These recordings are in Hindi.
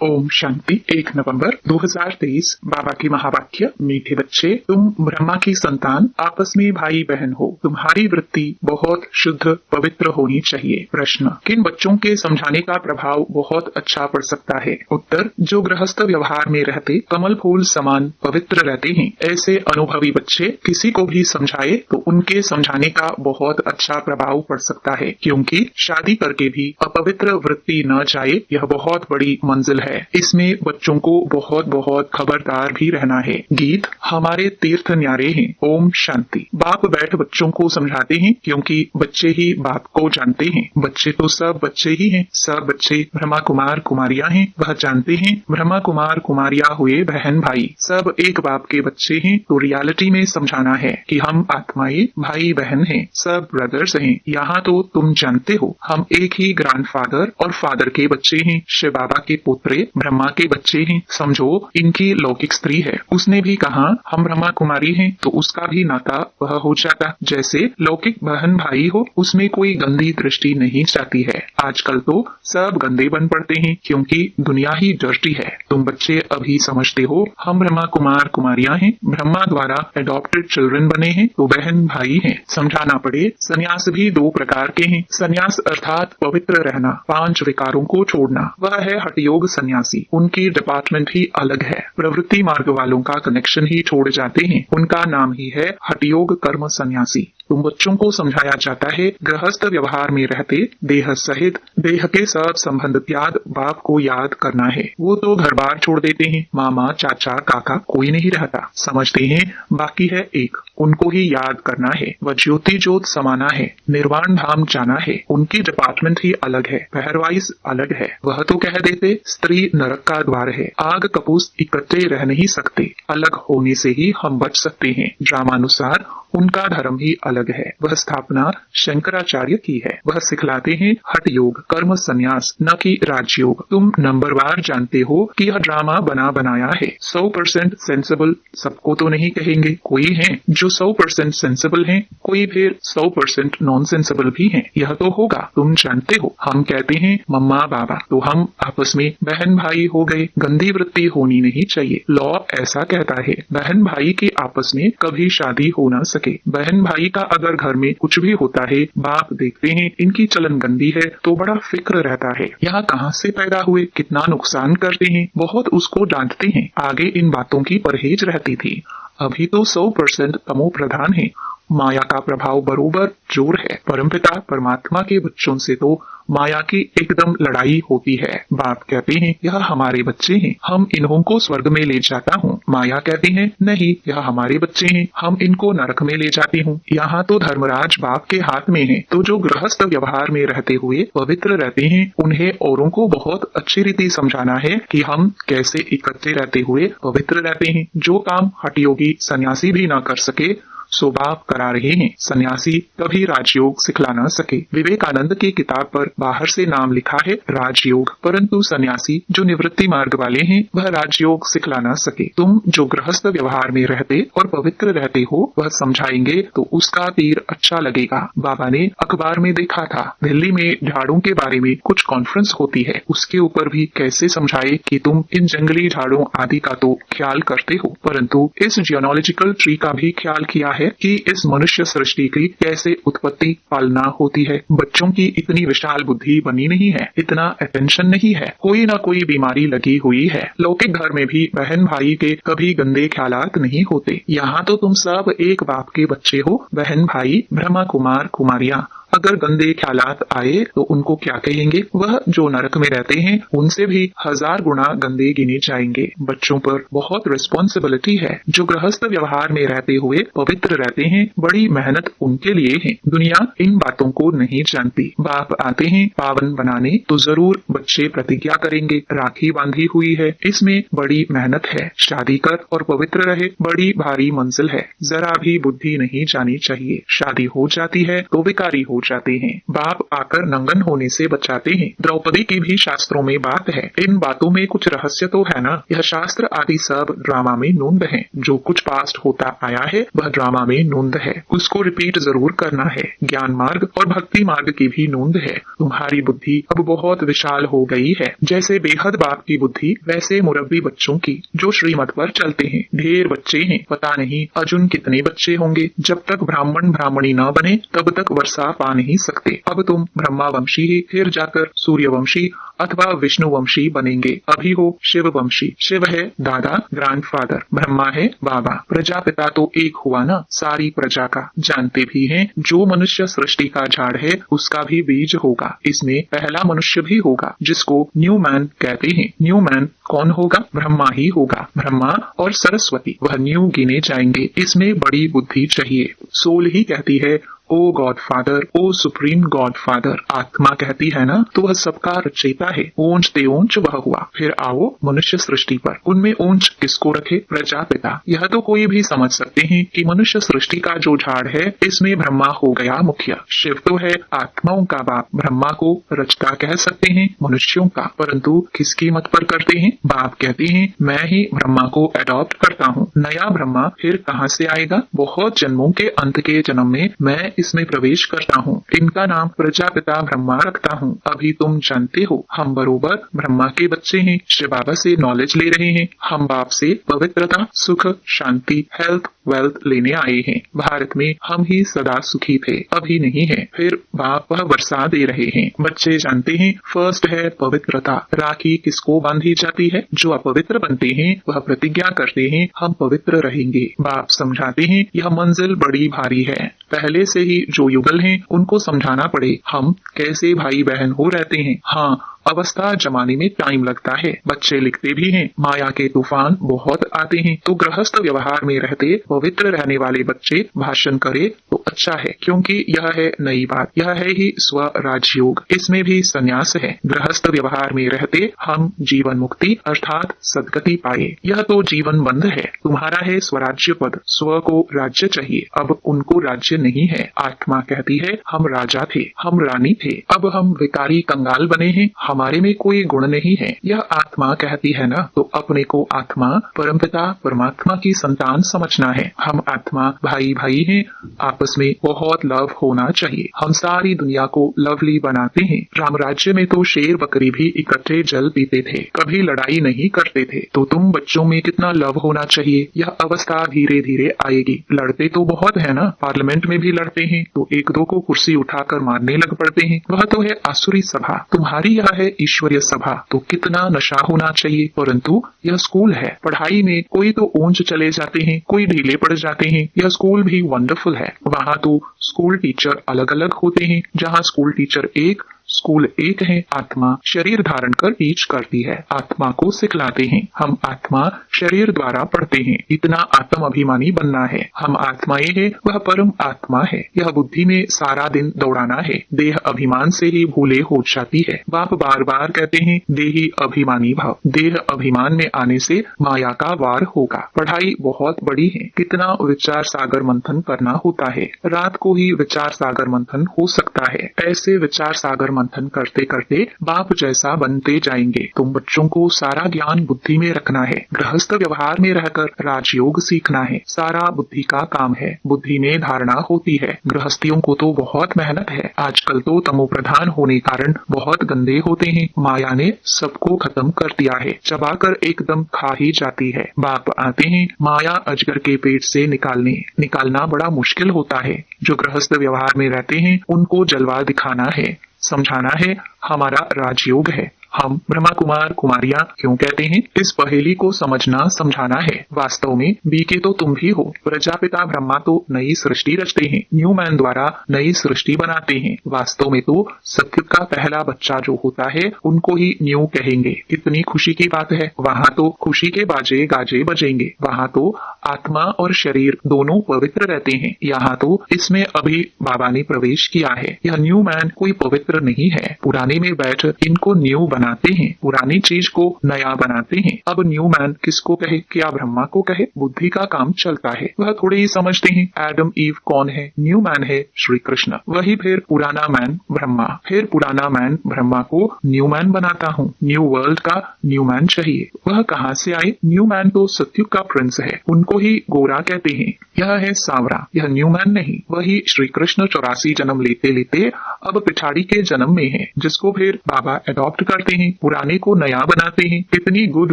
ओम शांति। 1 नवंबर 2023 बाबा की महावाक्य। मीठे बच्चे, तुम ब्रह्मा की संतान, आपस में भाई बहन हो। तुम्हारी वृत्ति बहुत शुद्ध पवित्र होनी चाहिए। प्रश्न, किन बच्चों के समझाने का प्रभाव बहुत अच्छा पड़ सकता है? उत्तर, जो गृहस्थ व्यवहार में रहते कमल फूल समान पवित्र रहते हैं, ऐसे अनुभवी बच्चे किसी को भी समझाए तो उनके समझाने का बहुत अच्छा प्रभाव पड़ सकता है, क्योंकि शादी करके भी अपवित्र वृत्ति न जाए, यह बहुत बड़ी मंजिल है। इसमें बच्चों को बहुत बहुत खबरदार भी रहना है। गीत, हमारे तीर्थ न्यारे हैं। ओम शांति। बाप बैठ बच्चों को समझाते हैं, क्योंकि बच्चे ही बाप को जानते हैं। बच्चे तो सब बच्चे ही हैं। सब बच्चे ब्रह्मा कुमार कुमारियां हैं। वह जानते हैं ब्रह्मा कुमार कुमारियां हुए बहन भाई सब एक बाप के बच्चे हैं। तो रियलिटी में समझाना है कि हम आत्माएं भाई बहन हैं, सब ब्रदर्स हैं। यहाँ तो तुम जानते हो हम एक ही ग्रैंडफादर और फादर के बच्चे हैं। शिव बाबा के पुत्र ब्रह्मा के बच्चे हैं। समझो, इनकी लौकिक स्त्री है, उसने भी कहा हम ब्रह्मा कुमारी हैं, तो उसका भी नाता वह हो जाता। जैसे लौकिक बहन भाई हो, उसमें कोई गंदी दृष्टि नहीं जाती है। आजकल तो सब गंदे बन पड़ते हैं, क्योंकि दुनिया ही डर्टी है। तुम बच्चे अभी समझते हो हम ब्रह्मा कुमार कुमारियां हैं, ब्रह्मा द्वारा एडॉप्टेड चिल्ड्रन बने हैं, तो बहन भाई हैं। समझाना पड़े, संन्यास भी 2 प्रकार के हैं। संन्यास अर्थात पवित्र रहना, 5 विकारों को छोड़ना, वह है हठयोग सन्यासी। उनकी डिपार्टमेंट ही अलग है। प्रवृत्ति मार्ग वालों का कनेक्शन ही छोड़ जाते हैं। उनका नाम ही है हठयोग कर्म सन्यासी। तुम बच्चों को समझाया जाता है गृहस्थ व्यवहार में रहते देह सहित देह के सब संबंध त्याग बाप को याद करना है। वो तो घर बार छोड़ देते हैं, मामा चाचा काका कोई नहीं रहता। समझते हैं बाकी है एक, उनको ही याद करना है। वह ज्योति ज्योत समाना है, निर्वाण धाम जाना है। उनकी डिपार्टमेंट ही अलग है, पहरवाइज अलग है। वह तो कह देते स्त्री नरक का द्वार है, आग कपूस इकट्ठे रह नहीं सकते, अलग होने से ही हम बच सकते हैं। ड्रामानुसार उनका धर्म ही अलग है। वह स्थापना शंकराचार्य की है। वह सिखलाते हैं हठ योग कर्म संन्यास, न कि राजयोग। तुम नंबरवार जानते हो कि यह ड्रामा बना बनाया है। 100% सेंसिबल सबको तो नहीं कहेंगे, कोई है जो 100% सेंसिबल हैं, कोई फिर 100% नॉन सेंसिबल भी हैं। यह तो होगा, तुम जानते हो। हम कहते हैं मम्मा बाबा, तो हम आपस में बहन भाई हो गए। गंदी वृत्ति होनी नहीं चाहिए। लॉ ऐसा कहता है बहन भाई के आपस में कभी शादी हो न सके। बहन भाई का अगर घर में कुछ भी होता है, बाप देखते हैं इनकी चलन गंदी है, तो बड़ा फिक्र रहता है यहाँ कहाँ से पैदा हुए, कितना नुकसान करते हैं, बहुत उसको डांटते हैं। आगे इन बातों की परहेज रहती थी। अभी तो 100% तमो प्रधान है। माया का प्रभाव बरोबर जोर है। परमपिता परमात्मा के बच्चों से तो माया की एकदम लड़ाई होती है। बाप कहते हैं यह हमारे बच्चे हैं, हम इन्हों को स्वर्ग में ले जाता हूँ। माया कहती है नहीं, यह हमारे बच्चे हैं, हम इनको नरक में ले जाती हूँ। यहाँ तो धर्मराज बाप के हाथ में है। तो जो गृहस्थ व्यवहार में रहते हुए पवित्र रहते हैं, उन्हें औरों को बहुत अच्छी रीति समझाना है कि हम कैसे इकट्ठे रहते हुए पवित्र रहते हैं। जो काम हठयोगी सन्यासी भी न कर सके, सो बाप करा रहे हैं। सन्यासी कभी राजयोग सिखला न सके। विवेकानंद की किताब पर बाहर से नाम लिखा है राजयोग, परंतु सन्यासी जो निवृत्ति मार्ग वाले हैं, वह राजयोग सिखला न सके। तुम जो गृहस्थ व्यवहार में रहते और पवित्र रहते हो, वह समझाएंगे तो उसका तीर अच्छा लगेगा। बाबा ने अखबार में देखा था दिल्ली में झाड़ों के बारे में कुछ कॉन्फ्रेंस होती है, उसके ऊपर भी कैसे समझाए कि तुम इन जंगली झाड़ों आदि का तो ख्याल करते हो, परंतु इस जियोलॉजिकल ट्री का भी ख्याल किया है कि इस मनुष्य सृष्टि की कैसे उत्पत्ति पालना होती है। बच्चों की इतनी विशाल बुद्धि बनी नहीं है, इतना अटेंशन नहीं है, कोई ना कोई बीमारी लगी हुई है। लौकिक घर में भी बहन भाई के कभी गंदे ख्यालात नहीं होते। यहाँ तो तुम सब एक बाप के बच्चे हो, बहन भाई ब्रह्मा कुमार कुमारियां। अगर गंदे ख्यालात आए तो उनको क्या कहेंगे? वह जो नरक में रहते हैं उनसे भी 1000 गुना गंदे गिने जाएंगे। बच्चों पर बहुत रिस्पॉन्सिबिलिटी है। जो गृहस्थ व्यवहार में रहते हुए पवित्र रहते हैं, बड़ी मेहनत उनके लिए है। दुनिया इन बातों को नहीं जानती। बाप आते हैं पावन बनाने, तो जरूर बच्चे प्रतिज्ञा करेंगे। राखी बांधी हुई है, इसमें बड़ी मेहनत है। शादी कर और पवित्र रहे, बड़ी भारी मंजिल है। जरा भी बुद्धि नहीं जानी चाहिए। शादी हो जाती है तो विकारी हो जाते हैं। बाप आकर नंगन होने से बचाते हैं। द्रौपदी की भी शास्त्रों में बात है। इन बातों में कुछ रहस्य तो है ना। यह शास्त्र आदि सब ड्रामा में नूंद है। जो कुछ पास्ट होता आया है वह ड्रामा में नूंद है, उसको रिपीट जरूर करना है। ज्ञान मार्ग और भक्ति मार्ग की भी नूंद है। तुम्हारी बुद्धि अब बहुत विशाल हो गई है। जैसे बेहद बाप की बुद्धि वैसे मुरब्बी बच्चों की जो श्रीमत पर चलते हैं। ढेर बच्चे हैं, पता नहीं अर्जुन कितने बच्चे होंगे। जब तक ब्राह्मण ब्राह्मणी न बने तब तक वर्षा पा नहीं सकते। अब तुम ब्रह्मावंशी ही फिर जाकर सूर्यवंशी अथवा विष्णुवंशी बनेंगे। अभी हो शिववंशी। शिव है दादा, ग्रैंडफादर। ब्रह्मा है बाबा। प्रजापिता तो एक हुआ ना, सारी प्रजा का। जानते भी हैं जो मनुष्य सृष्टि का झाड़ है उसका भी बीज होगा। इसमें पहला मनुष्य भी होगा जिसको न्यू मैन कहते हैं। न्यू मैन कौन होगा? ब्रह्मा ही होगा। ब्रह्मा और सरस्वती वह न्यू गिने जाएंगे। इसमें बड़ी बुद्धि चाहिए। सोल ही कहती है ओ गॉड फादर, ओ सुप्रीम गॉड फादर। आत्मा कहती है ना तो वह सबका रचयिता है। ऊंच ते ऊंच वह हुआ। फिर आओ मनुष्य सृष्टि पर। उनमें ऊंच किसको रखे? प्रजापिता। यह तो कोई भी समझ सकते हैं कि मनुष्य सृष्टि का जो झाड़ है इसमें ब्रह्मा हो गया मुखिया। शिव तो है आत्माओं का बाप। ब्रह्मा को रचता कह सकते हैं मनुष्यों का, परंतु किसकी मत पर करते हैं? बाप कहते हैं मैं ही ब्रह्मा को अडॉप्ट करता हूँ। नया ब्रह्मा फिर कहाँ से आएगा? बहुत जन्मों के अंत के जन्म में मैं इसमें प्रवेश करता हूँ। इनका नाम प्रजापिता ब्रह्मा रखता हूँ। अभी तुम जानते हो हम बरोबर ब्रह्मा के बच्चे हैं। शिव बाबा से नॉलेज ले रहे हैं। हम बाप से पवित्रता, सुख, शांति, हेल्थ, वेल्थ लेने आए हैं। भारत में हम ही सदा सुखी थे, अभी नहीं है। फिर बाप वह वर्षा दे रहे हैं। बच्चे जानते हैं फर्स्ट है पवित्रता। राखी किसको बांधी जाती है? जो अपवित्र बनते हैं वह प्रतिज्ञा करते हैं हम पवित्र रहेंगे। बाप समझाते हैं यह मंजिल बड़ी भारी है। पहले से ही जो युगल हैं उनको समझाना पड़े हम कैसे भाई बहन हो रहते हैं। हाँ, अवस्था जमाने में टाइम लगता है। बच्चे लिखते भी हैं माया के तूफान बहुत आते हैं। तो गृहस्थ व्यवहार में रहते पवित्र रहने वाले बच्चे भाषण करे तो अच्छा है, क्योंकि यह है नई बात। यह है ही स्व राजयोग। इसमें भी संन्यास है। गृहस्थ व्यवहार में रहते हम जीवन मुक्ति अर्थात सदगति पाए। यह तो जीवन बंध है। तुम्हारा है स्वराज्य पद। स्व को राज्य चाहिए, अब उनको राज्य नहीं है। आत्मा कहती है हम राजा थे, हम रानी थे, अब हम भिखारी कंगाल बने हैं, हमारे में कोई गुण नहीं है। यह आत्मा कहती है ना, तो अपने को आत्मा परमपिता परमात्मा की संतान समझना है। हम आत्मा भाई भाई हैं, आपस में बहुत लव होना चाहिए। हम सारी दुनिया को लवली बनाते हैं। राम राज्य में तो शेर बकरी भी इकट्ठे जल पीते थे, कभी लड़ाई नहीं करते थे। तो तुम बच्चों में कितना लव होना चाहिए। यह अवस्था धीरे धीरे आएगी। लड़ते तो बहुत है ना, पार्लियामेंट में भी लड़ते हैं तो एक दो को कुर्सी उठाकर मारने लग पड़ते हैं। वह तो है आसुरी सभा, तुम्हारी यह है ईश्वरीय सभा। तो कितना नशा होना चाहिए। परंतु यह स्कूल है। पढ़ाई में कोई तो ऊंच चले जाते हैं, कोई ढीले पड़ जाते हैं। यह स्कूल भी वंडरफुल है। वहाँ तो स्कूल टीचर अलग अलग होते हैं। जहाँ स्कूल टीचर एक, स्कूल एक है। आत्मा शरीर धारण कर टीच करती है, आत्मा को सिखलाते हैं। हम आत्मा शरीर द्वारा पढ़ते हैं। इतना आत्म अभिमानी बनना है। हम आत्माएं हैं, वह परम आत्मा है। यह बुद्धि में सारा दिन दौड़ाना है। देह अभिमान से ही भूले हो जाती है। बाप बार बार कहते हैं देही अभिमानी भाव। देह अभिमान में आने से माया का वार होगा। पढ़ाई बहुत बड़ी है। कितना विचार सागर मंथन करना होता है। रात को ही विचार सागर मंथन हो सकता है। ऐसे विचार सागर मंथन करते करते बाप जैसा बनते जाएंगे। तुम बच्चों को सारा ज्ञान बुद्धि में रखना है। गृहस्थ व्यवहार में रहकर राजयोग सीखना है। सारा बुद्धि का काम है। बुद्धि में धारणा होती है। गृहस्थियों को तो बहुत मेहनत है। आजकल तो तमो प्रधान होने कारण बहुत गंदे होते हैं। माया ने सबको खत्म कर दिया है, चबाकर एकदम खा ही जाती है। बाप आते हैं माया अजगर के पेट से निकालना बड़ा मुश्किल होता है। जो गृहस्थ व्यवहार में रहते हैं उनको जलवा दिखाना है, समझाना है हमारा राजयोग है। हम ब्रह्मा कुमार कुमारियां क्यों कहते हैं? इस पहेली को समझना समझाना है। वास्तव में बीके तो तुम भी हो। प्रजापिता ब्रह्मा तो नई सृष्टि रचते हैं, न्यू मैन द्वारा नई सृष्टि बनाते हैं। वास्तव में तो सत्युग का पहला बच्चा जो होता है उनको ही न्यू कहेंगे। कितनी खुशी की बात है। वहाँ तो खुशी के बाजे गाजे बजेंगे। वहाँ तो आत्मा और शरीर दोनों पवित्र रहते हैं। यहाँ तो इसमें अभी बाबा ने प्रवेश किया है। यह न्यू मैन कोई पवित्र नहीं है। पुराने में बैठ इनको न्यू बनाते हैं, पुरानी चीज को नया बनाते हैं। अब न्यू मैन किसको कहे, क्या ब्रह्मा को कहे? बुद्धि का काम चलता है, वह थोड़े ही समझते हैं। एडम ईव कौन है? न्यू मैन है श्री कृष्ण। वही फिर पुराना मैन ब्रह्मा, फिर पुराना मैन ब्रह्मा को न्यू मैन बनाता हूँ। न्यू वर्ल्ड का न्यू मैन चाहिए। वह कहाँ से आए? न्यू मैन तो सत्युग का प्रिंस है, उनको ही गोरा कहते हैं। यह है सांवरा, यह न्यू मैन नहीं। वही श्री कृष्ण 84 जन्म लेते लेते अब पिछाड़ी के जन्म में है, जिसको फिर बाबा अडॉप्ट करते हैं, पुराने को नया बनाते हैं। कितनी गुड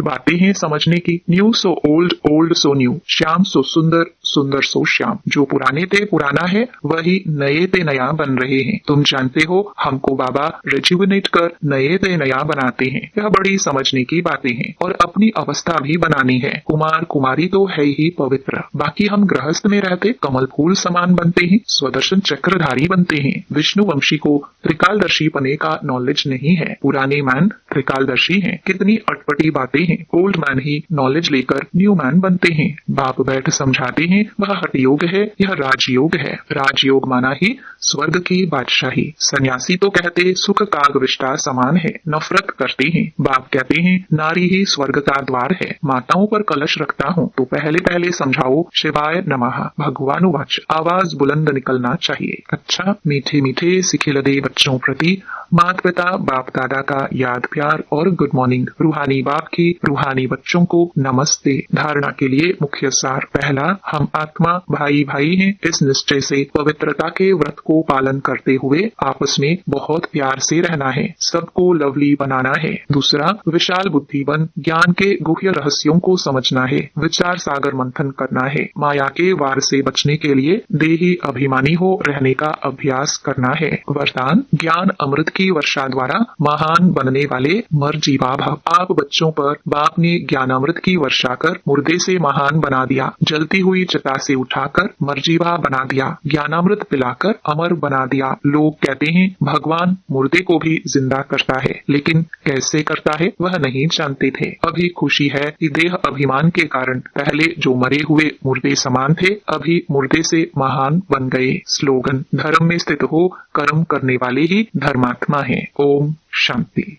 बातें हैं समझने की। New so old, old so new, Shyam so Sundar, Sundar सो श्याम। जो पुराने थे पुराना है, वही नए ते नया बन रहे हैं। तुम जानते हो, हमको बाबा रिजुविनेट कर नए ते नया बनाते हैं। यह बड़ी समझने की बातें हैं। और अपनी अवस्था भी बनानी है। कुमार कुमारी तो है ही पवित्र, बाकी हम गृहस्थ में रहते कमल फूल समान बनते हैं, स्वदर्शन चक्रधारी बनते हैं। विष्णु वंशी को त्रिकालदर्शी पने का नॉलेज नहीं है। पुराने मैन त्रिकालदर्शी हैं। कितनी अटपटी बातें हैं। ओल्ड मैन ही नॉलेज लेकर न्यू मैन बनते हैं। बाप बैठ समझाते हैं, वह हठयोग है, यह राजयोग है। राजयोग माना ही स्वर्ग की बादशाही। सन्यासी तो कहते सुख काग विष्टा समान है, नफरत करते हैं। बाप कहते हैं नारी ही स्वर्ग का द्वार है। माताओं पर कलश रखता हूँ तो पहले पहले समझाओ शिवाय नमः। भगवानुवाच, आवाज बुलंद निकलना चाहिए। अच्छा, मीठे मीठे सिखिलदे बच्चों प्रति माता पिता बाप दादा का याद प्यार और गुड मॉर्निंग। रूहानी बाप की रूहानी बच्चों को नमस्ते। धारणा के लिए मुख्य सार। पहला, हम आत्मा भाई भाई हैं। इस निश्चय से पवित्रता के व्रत को पालन करते हुए आपस में बहुत प्यार से रहना है, सबको लवली बनाना है। दूसरा, विशाल बुद्धि बन ज्ञान के गुह्य रहस्यों को समझना है, विचार सागर मंथन करना है। माया के वार से बचने के लिए देही अभिमानी हो रहने का अभ्यास करना है। वरदान, ज्ञान अमृत की वर्षा द्वारा महान बनने वाले मर्जीवा भव। आप बच्चों पर बाप ने ज्ञानामृत की वर्षा कर मुर्दे से महान बना दिया, जलती हुई चिता से उठाकर मर्जीवा बना दिया, ज्ञानामृत पिलाकर अमर बना दिया। लोग कहते हैं भगवान मुर्दे को भी जिंदा करता है, लेकिन कैसे करता है वह नहीं जानते थे। अभी खुशी है कि देह अभिमान के कारण पहले जो मरे हुए मुर्दे समान थे, अभी मुर्दे से महान बन गए। स्लोगन, धर्म में स्थित हो कर्म करने वाले ही धर्मात्मा हैं। ओम शांति।